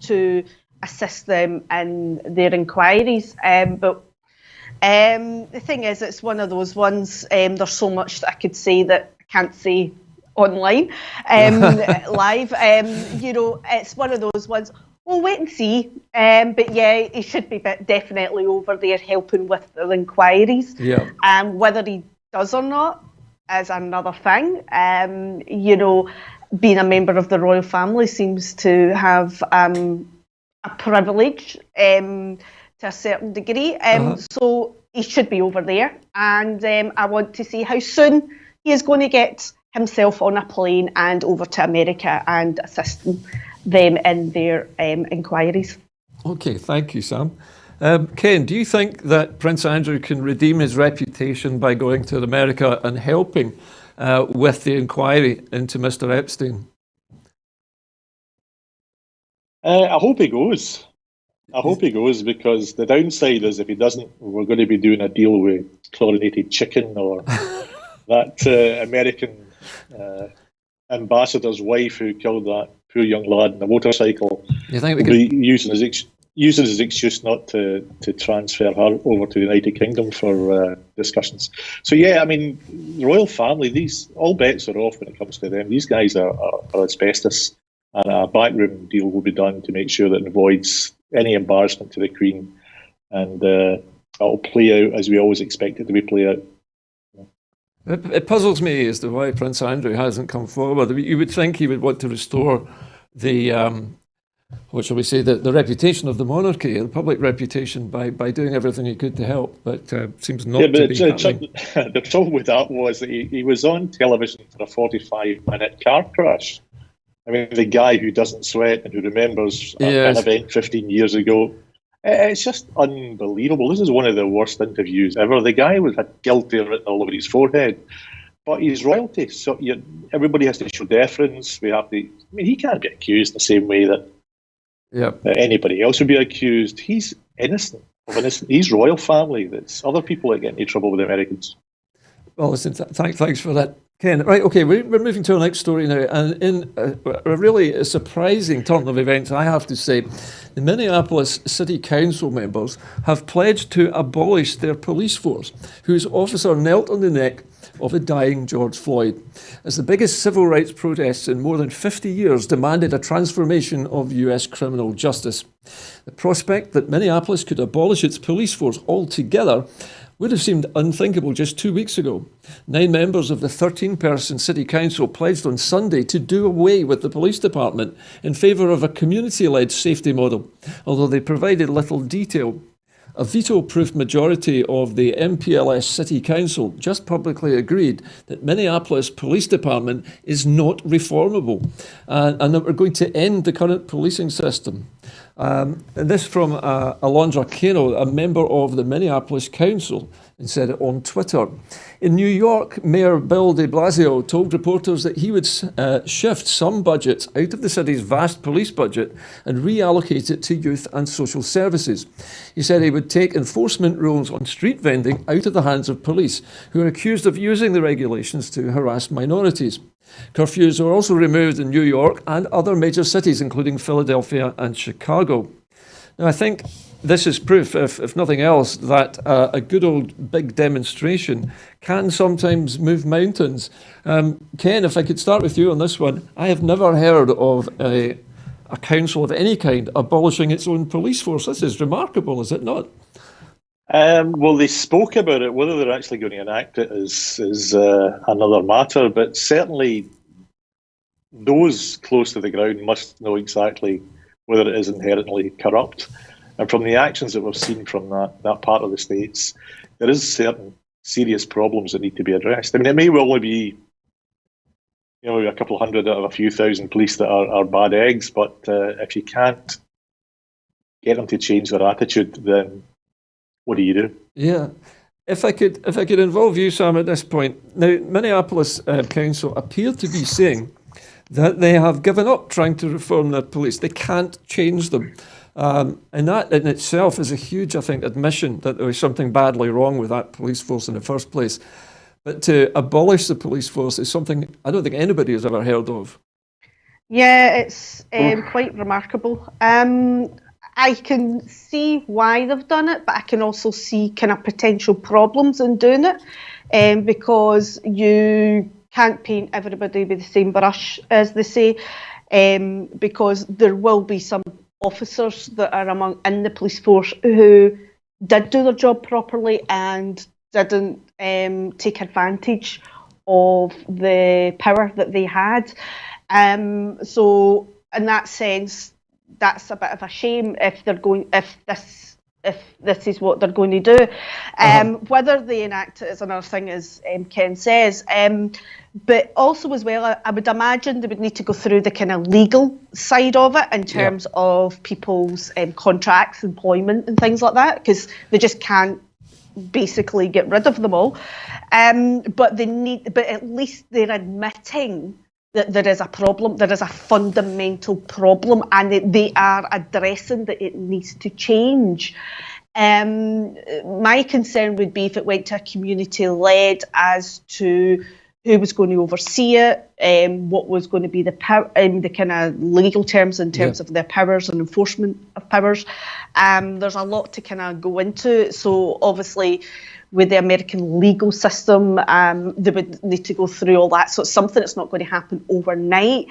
to assist them in their inquiries. But the thing is, it's one of those ones, there's so much that I could say that I can't say online, live. It's one of those ones. We'll wait and see. But yeah, he should be definitely over there helping with the inquiries. Yeah. Whether he does or not is another thing. Being a member of the royal family seems to have a privilege to a certain degree. So he should be over there. And I want to see how soon he is going to get himself on a plane and over to America and assisting them in their inquiries. Okay, thank you, Sam. Ken, do you think that Prince Andrew can redeem his reputation by going to America and helping with the inquiry into Mr. Epstein? I hope he goes. I hope he goes, because the downside is if he doesn't, we're going to be doing a deal with chlorinated chicken or that American ambassador's wife who killed that poor young lad in a motorcycle. You think we could be using his excuse not to transfer her over to the United Kingdom for discussions? So yeah, I mean, the royal family, all bets are off when it comes to them. These guys are asbestos, and a backroom deal will be done to make sure that it avoids any embarrassment to the Queen, and it'll play out as we always expect it to be play out. It puzzles me as to why Prince Andrew hasn't come forward. You would think he would want to restore the, what shall we say, the reputation of the monarchy, the public reputation, by doing everything he could to help, but seems not to be happening. The trouble with that was that he was on television for a 45-minute car crash. I mean, the guy who doesn't sweat and who remembers an event 15 years ago. It's just unbelievable. This is one of the worst interviews ever. The guy had guilty written all over his forehead, but he's royalty, so everybody has to show deference. He can't be accused the same way that Yeah. Anybody else would be accused. He's innocent of innocent. He's royal family. That's other people that get into trouble with the Americans. Well, listen, thanks for that, Ken. Right, okay, we're moving to our next story now. And in a really surprising turn of events, I have to say, the Minneapolis City Council members have pledged to abolish their police force, whose officer knelt on the neck of a dying George Floyd, as the biggest civil rights protests in more than 50 years demanded a transformation of US criminal justice. The prospect that Minneapolis could abolish its police force altogether would have seemed unthinkable just 2 weeks ago. 9 members of the 13-person city council pledged on Sunday to do away with the police department in favour of a community-led safety model, although they provided little detail. A veto-proof majority of the MPLS City Council just publicly agreed that Minneapolis Police Department is not reformable and that we're going to end the current policing system. And this from Alondra Cano, a member of the Minneapolis Council, and said it on Twitter. In New York, Mayor Bill de Blasio told reporters that he would shift some budgets out of the city's vast police budget and reallocate it to youth and social services. He said he would take enforcement rules on street vending out of the hands of police, who are accused of using the regulations to harass minorities. Curfews were also removed in New York and other major cities, including Philadelphia and Chicago. Now, I think this is proof, if nothing else, that a good old big demonstration can sometimes move mountains. Ken, if I could start with you on this one, I have never heard of a council of any kind abolishing its own police force. This is remarkable, is it not? Well, they spoke about it. Whether they're actually going to enact it is another matter. But certainly, those close to the ground must know exactly whether it is inherently corrupt. And from the actions that we've seen from that part of the states, there is certain serious problems that need to be addressed. I mean, it may well only be, a couple of hundred out of a few thousand police that are bad eggs, but if you can't get them to change their attitude, then what do you do? Yeah. If I could involve you, Sam, at this point. Now, Minneapolis Council appear to be saying that they have given up trying to reform their police. They can't change them. And that in itself is a huge, I think, admission that there was something badly wrong with that police force in the first place. But to abolish the police force is something I don't think anybody has ever heard of. Yeah, it's quite remarkable. I can see why they've done it, but I can also see kind of potential problems in doing it, because you can't paint everybody with the same brush, as they say, because there will be some officers that are in the police force who did do their job properly and didn't take advantage of the power that they had. So in that sense, that's a bit of a shame if this is what they're going to do. Whether they enact it is another thing, as Ken says. But also as well, I would imagine they would need to go through the kind of legal side of it in terms of people's contracts, employment and things like that, because they just can't basically get rid of them all. But at least they're admitting that there is a problem, there is a fundamental problem, and they are addressing that it needs to change. My concern would be if it went to a community-led as to who was going to oversee it, what was going to be the kind of legal terms in terms of their powers and enforcement of powers. There's a lot to kind of go into. So obviously, with the American legal system, they would need to go through all that. So it's something that's not going to happen overnight,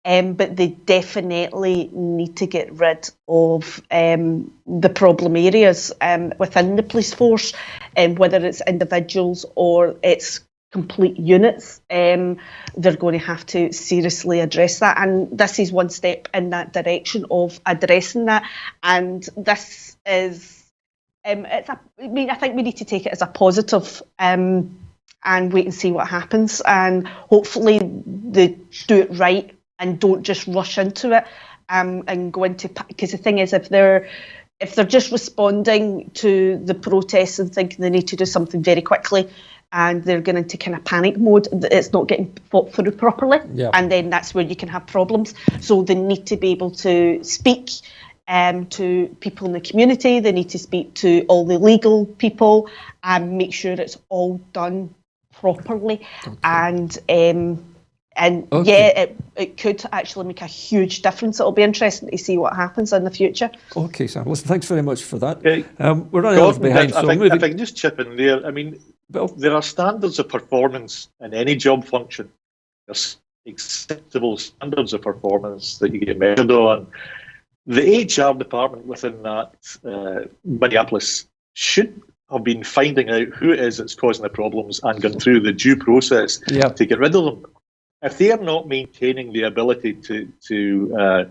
but they definitely need to get rid of the problem areas within the police force, whether it's individuals or it's complete units. They're going to have to seriously address that. And this is one step in that direction of addressing that. And this is... I think we need to take it as a positive and wait and see what happens. And hopefully they do it right and don't just rush into it and go into... Because the thing is, if they're just responding to the protests and thinking they need to do something very quickly and they're going into kind of panic mode, it's not getting thought through properly. Yeah. And then that's where you can have problems. So they need to be able to speak to people in the community. They need to speak to all the legal people and make sure it's all done properly. Okay. And yeah, it could actually make a huge difference. It'll be interesting to see what happens in the future. Okay, Sam. Listen, thanks very much for that. Okay. We're running off behind. If I can just chip in there, I mean, there are standards of performance in any job function. There's acceptable standards of performance that you get measured on. The HR department within that Minneapolis should have been finding out who it is that's causing the problems and gone through the due process to get rid of them. If they are not maintaining the ability to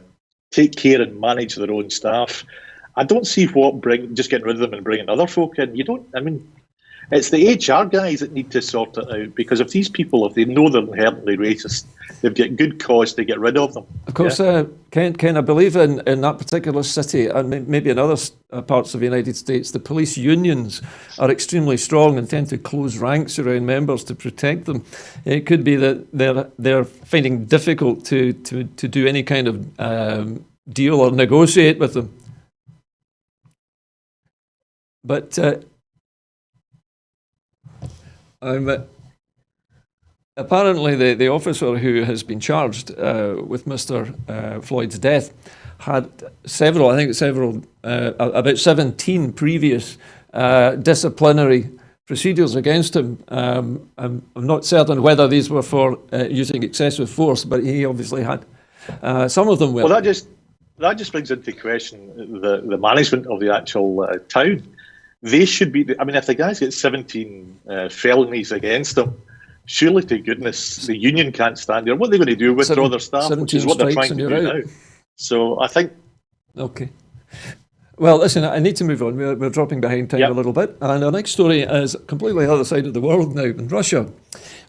take care and manage their own staff, I don't see just getting rid of them and bringing other folk in. It's the HR guys that need to sort it out, because if these people, if they know they're inherently racist, they've got good cause to get rid of them. Of course, Ken, I believe in that particular city, and maybe in other parts of the United States, the police unions are extremely strong and tend to close ranks around members to protect them. It could be that they're finding difficult to do any kind of deal or negotiate with them. But apparently the officer who has been charged with Mr. Floyd's death had about 17 previous disciplinary procedures against him. I'm not certain whether these were for using excessive force, but he obviously had. Some of them were. Well, that just brings into question the management of the actual town. They should be, if the guys get 17 felonies against them, surely to goodness the union can't stand there. What are they going to do? Withdraw their staff, which is what they're trying to do now. So I think... Okay. Well, listen, I need to move on. We're dropping behind time a little bit. And our next story is completely the other side of the world now, in Russia.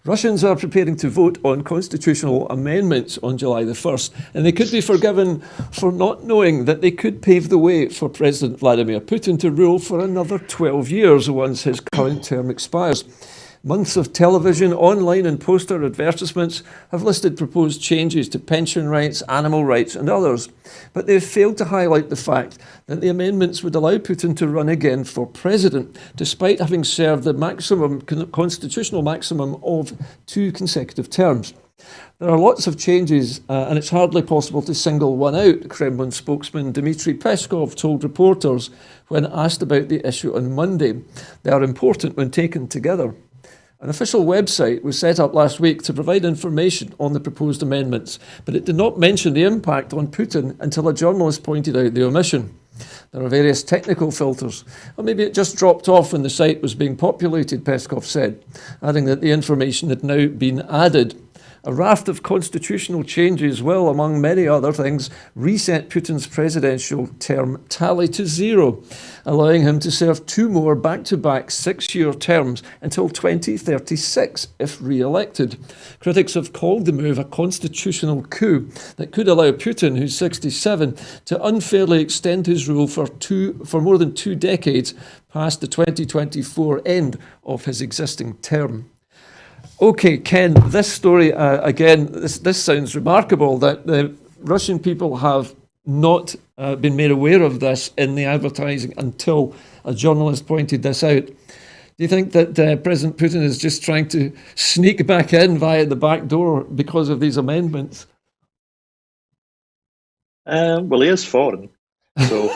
Russians are preparing to vote on constitutional amendments on July the 1st, and they could be forgiven for not knowing that they could pave the way for President Vladimir Putin to rule for another 12 years once his current term expires. Months of television, online and poster advertisements have listed proposed changes to pension rights, animal rights and others, but they've failed to highlight the fact that the amendments would allow Putin to run again for president, despite having served the constitutional maximum of 2 consecutive terms. There are lots of changes, and it's hardly possible to single one out, Kremlin spokesman Dmitry Peskov told reporters when asked about the issue on Monday. They are important when taken together. An official website was set up last week to provide information on the proposed amendments, but it did not mention the impact on Putin until a journalist pointed out the omission. There are various technical filters, or maybe it just dropped off when the site was being populated, Peskov said, adding that the information had now been added. A raft of constitutional changes will, among many other things, reset Putin's presidential term tally to 0, allowing him to serve 2 more back-to-back 6-year terms until 2036 if re-elected. Critics have called the move a constitutional coup that could allow Putin, who's 67, to unfairly extend his rule for more than 2 decades past the 2024 end of his existing term. Okay, Ken, this story, again, this sounds remarkable that the Russian people have not been made aware of this in the advertising until a journalist pointed this out. Do you think that President Putin is just trying to sneak back in via the back door because of these amendments? Well, he is foreign, so...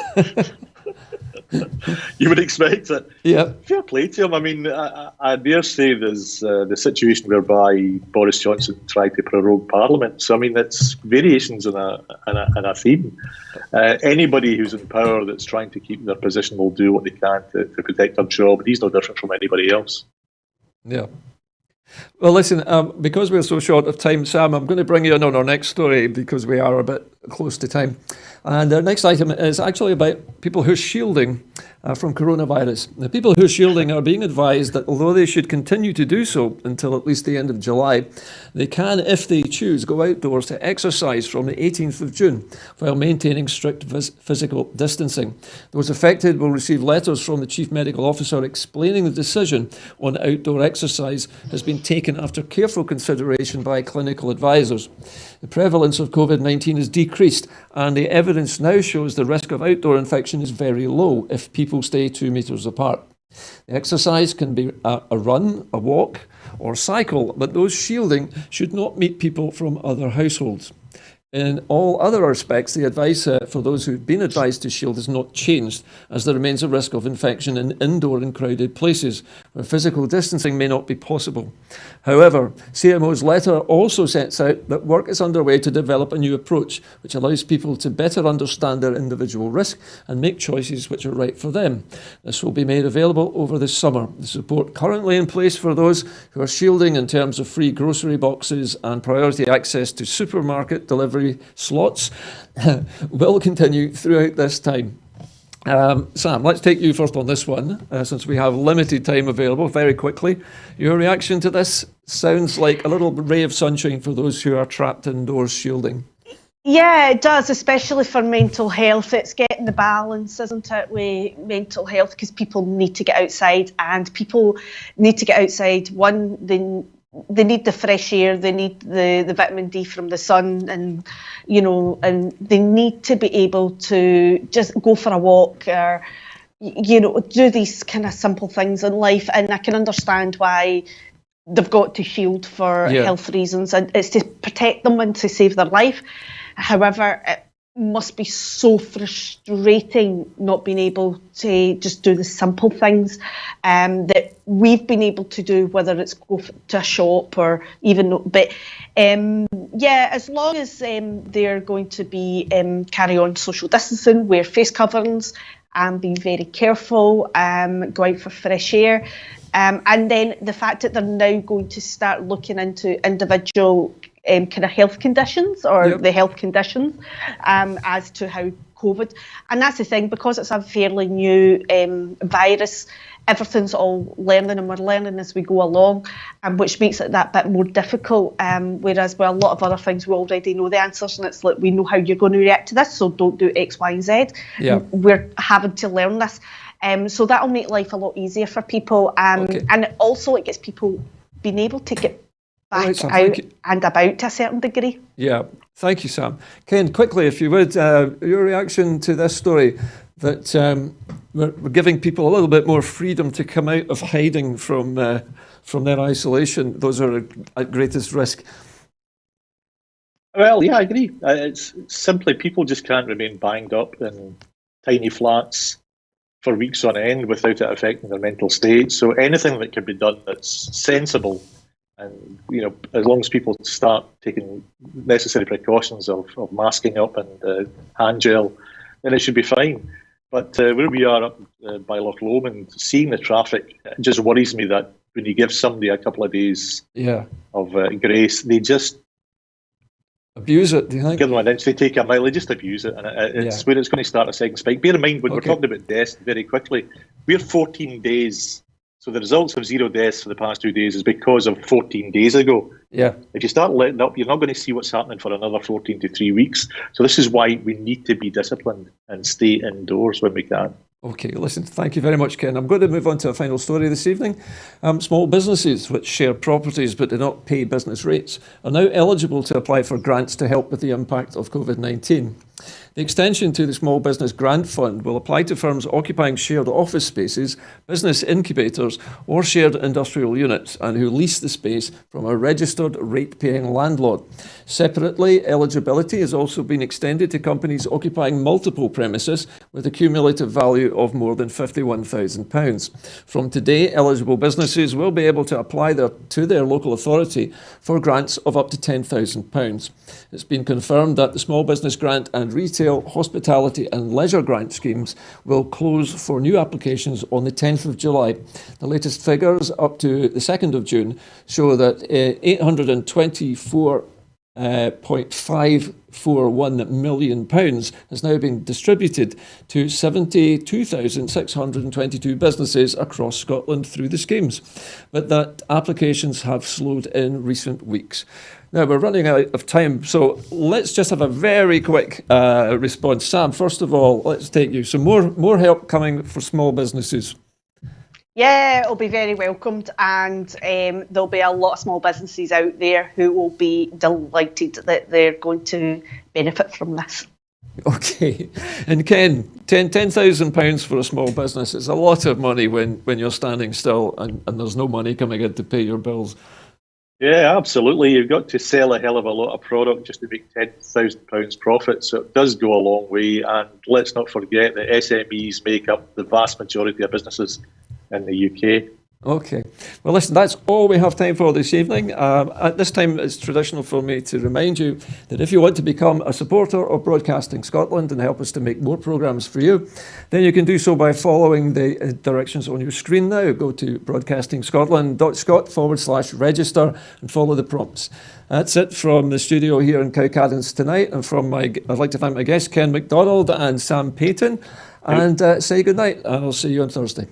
You would expect it. Yeah. Fair play to him. I dare say there's the situation whereby Boris Johnson tried to prorogue Parliament. So, it's variations in a theme. Anybody who's in power that's trying to keep their position will do what they can to protect their job. He's no different from anybody else. Yeah. Well, listen, because we're so short of time, Sam, I'm going to bring you in on our next story because we are a bit close to time. And our next item is actually about people who are shielding from coronavirus. The people who are shielding are being advised that although they should continue to do so until at least the end of July, they can, if they choose, go outdoors to exercise from the 18th of June while maintaining strict physical distancing. Those affected will receive letters from the Chief Medical Officer explaining the decision on outdoor exercise has been taken after careful consideration by clinical advisors. The prevalence of COVID-19 has decreased and the evidence evidence now shows the risk of outdoor infection is very low if people stay 2 metres apart. The exercise can be a run, a walk, or cycle, but those shielding should not meet people from other households. In all other respects, the advice for those who've been advised to shield has not changed, as there remains a risk of infection in indoor and crowded places where physical distancing may not be possible. However, CMO's letter also sets out that work is underway to develop a new approach which allows people to better understand their individual risk and make choices which are right for them. This will be made available over the summer. The support currently in place for those who are shielding in terms of free grocery boxes and priority access to supermarket delivery slots will continue throughout this time. Sam, let's take you first on this one, since we have limited time available. Very quickly, your reaction to this sounds like a little ray of sunshine for those who are trapped indoors shielding. Yeah, it does, especially for mental health. It's getting the balance, isn't it, with mental health, because people need to get outside, and people need to get outside. One, they need the fresh air, they need the vitamin D from the sun, and and they need to be able to just go for a walk or do these kind of simple things in life. And I can understand why they've got to shield for health reasons, and it's to protect them and to save their life. However, it must be so frustrating not being able to just do the simple things that we've been able to do, whether it's go to a shop or even, but as long as they're going to be carry on social distancing, wear face coverings, and be very careful, go out for fresh air, and then the fact that they're now going to start looking into individual kind of health conditions or the health conditions as to how COVID, and that's the thing, because it's a fairly new virus, everything's all learning, and we're learning as we go along, which makes it that bit more difficult, whereas with a lot of other things we already know the answers, and it's like, we know how you're going to react to this, so don't do X, Y and Z. We're having to learn this, so that'll make life a lot easier for people, and also it gets people being able to get back out and about to a certain degree. Yeah, thank you, Sam. Ken, quickly, if you would, your reaction to this story, that we're giving people a little bit more freedom to come out of hiding from their isolation. Those are at greatest risk. Well, yeah, I agree. It's simply people just can't remain banged up in tiny flats for weeks on end without it affecting their mental state. So anything that can be done that's sensible, and as long as people start taking necessary precautions of masking up and hand gel, then it should be fine. But where we are up by Loch Lomond, seeing the traffic, it just worries me that when you give somebody a couple of days of grace, they just abuse it. Do you think? Give them an inch, they take a mile, they just abuse it, and it's where it's going to start a second spike. Bear in mind, when we're talking about deaths, very quickly, we're 14 days. So the results of 0 deaths for the past 2 days is because of 14 days ago. Yeah. If you start letting up, you're not going to see what's happening for another 14 to 3 weeks. So this is why we need to be disciplined and stay indoors when we can. Okay, listen, thank you very much, Ken. I'm going to move on to a final story this evening. Small businesses which share properties but do not pay business rates are now eligible to apply for grants to help with the impact of COVID-19. The extension to the Small Business Grant Fund will apply to firms occupying shared office spaces, business incubators, or shared industrial units, and who lease the space from a registered rate-paying landlord. Separately, eligibility has also been extended to companies occupying multiple premises with a cumulative value of more than £51,000. From today, eligible businesses will be able to apply to their local authority for grants of up to £10,000. It's been confirmed that the Small Business Grant and Retail, Hospitality and Leisure Grant schemes will close for new applications on the 10th of July. The latest figures up to the 2nd of June show that £824.541 million has now been distributed to 72,622 businesses across Scotland through the schemes, but that applications have slowed in recent weeks. Now, we're running out of time, so let's just have a very quick response. Sam, first of all, let's take you. So more help coming for small businesses. Yeah, it'll be very welcomed, and there'll be a lot of small businesses out there who will be delighted that they're going to benefit from this. Okay. And Ken, £10,000 for a small business is a lot of money when you're standing still and there's no money coming in to pay your bills. Yeah, absolutely. You've got to sell a hell of a lot of product just to make £10,000 profit. So it does go a long way. And let's not forget that SMEs make up the vast majority of businesses in the UK. Okay. Well, listen, that's all we have time for this evening. At this time, it's traditional for me to remind you that if you want to become a supporter of Broadcasting Scotland and help us to make more programmes for you, then you can do so by following the directions on your screen now. Go to broadcastingscotland.scot/register and follow the prompts. That's it from the studio here in Cowcaddens tonight. And I'd like to thank my guests, Ken MacDonald and Sam Payton, and say good night, and I'll see you on Thursday.